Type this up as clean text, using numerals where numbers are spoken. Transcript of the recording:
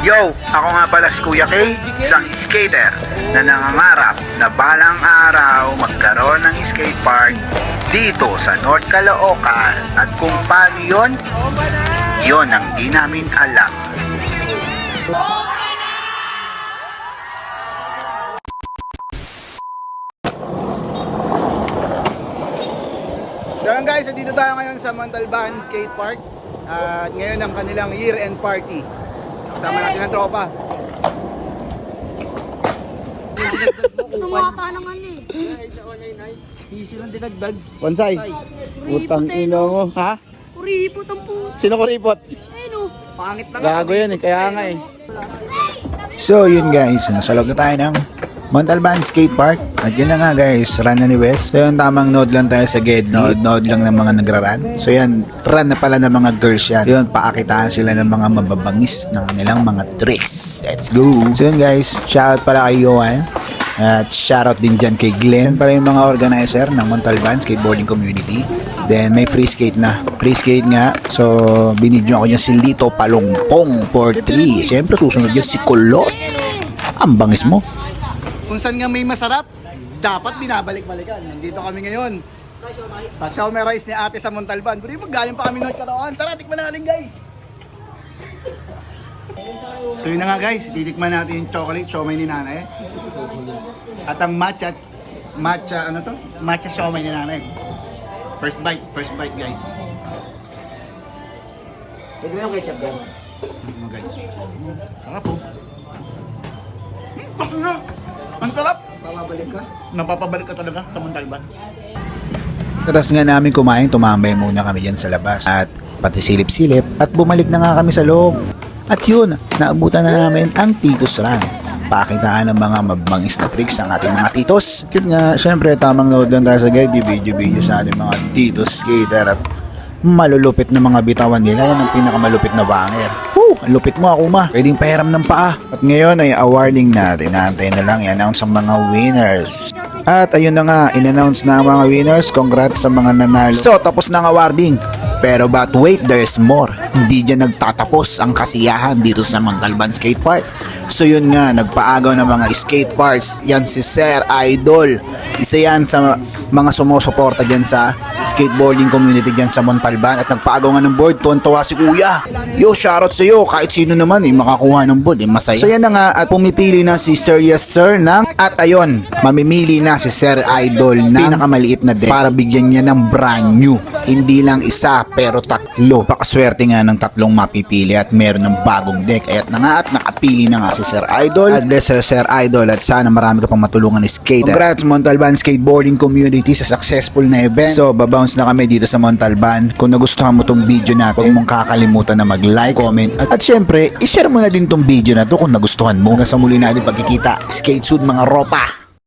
Yo, ako nga pala si Kuya K, isang skater na nangangarap na balang araw magkaroon ng skate park dito sa North Caloocan. At kung paano yun ang di namin alam. So yun guys, dito tayo ngayon sa Montalban Skate Park. At ngayon ang kanilang year-end party. Kasama natin ang tropa. Gusto mo ata ng ano eh. Bonsai. Utang ino mo. Ha? Kuripot ang po. Sino kuripot? Ayun o. Pangit na Gago yun eh, kaya nga eh. So yun guys, nasa loob na tayo ng Montalban Skate Park. At yun na nga guys, run na ni West. So yun, tamang node lang tayo sa GED. Node lang ng mga nagra-run. So yan, run na pala ng mga girls yan. Yun, paakitaan sila ng mga mababangis ng kanilang mga tricks. Let's go! So yun guys, shoutout pala kay Johan. At shoutout din dyan kay Glenn. Pala yung mga organizer ng Montalban Skateboarding Community. Then may free skate na. Free skate nga. So binidyo ako niya si Lito Palongpong for 3. Siyempre susunod yan si Kulot. Ang bangis mo. Kung saan nga may masarap, dapat binabalik-balikan. Nandito kami ngayon sa Siomai Rice ni ate sa Montalban. Pero magaling pa kami North Caloocan. Tara, tikman natin guys! So yun na nga guys, titikman natin yung chocolate siomai ni nanay. At ang matcha ano to? Matcha siomai ni nanay. First bite guys. Pwede mo yung ketchup yan? Ano guys? Sarap po. Ang sarap! Pamabalik ka? Napapabalik ka talaga sa Montalban. Tapos nga namin kumain, tumambay muna kami dyan sa labas. At pati silip-silip. At bumalik na nga kami sa loob. At yun, naabutan na namin ang Titos Run. Pakitaan ng mga mabangis na tricks ng ating mga titos. Yun nga, syempre tamang nood lang tayo sa guide. Video sa ating mga titos skater. At malulupit na mga bitawan nila. Yan ang pinakamalupit na banger. Ang lupit mo, Akuma. Pwedeng pahiram ng paa. At ngayon ay awarding natin. Naantay na lang i-announce ang mga winners. At ayun na nga, in-announce na ang mga winners. Congrats sa mga nanalo. So, tapos na ang awarding. Pero but wait, there's more. Hindi dyan nagtatapos ang kasiyahan dito sa Montalban Skate Park. So yun nga, nagpaagaw ng mga skate parks. Yan si Sir Idol. Isa yan sa mga sumusuporta dyan sa skateboarding community dyan sa Montalban. At nagpaagaw nga ng board. Tuwan-tuwa si Kuya. Yo, shoutout sa iyo. Kahit sino naman makakuha ng board. Masaya. So yan na nga. At pumipili na si Sir Yes Sir ng. At ayun, mamimili na si Sir Idol ng pinakamaliit na deck para bigyan niya ng brand new. Hindi lang isa pero tatlo. Pakaswerte nga ng tatlong mapipili at meron ng bagong deck. At na nga at nakapili na nga si Sir Idol. God bless Sir Idol at sana marami ka pang matulungan ni skater. Congrats Montalban Skateboarding Community sa successful na event. So babounce na kami dito sa Montalban. Kung nagustuhan mo tong video natin, huwag mong kakalimutan na mag-like, comment at syempre, i-share mo na din tong video na to kung nagustuhan mo. Hanggang sa muli natin pagkikita. Skate suit mga ropa!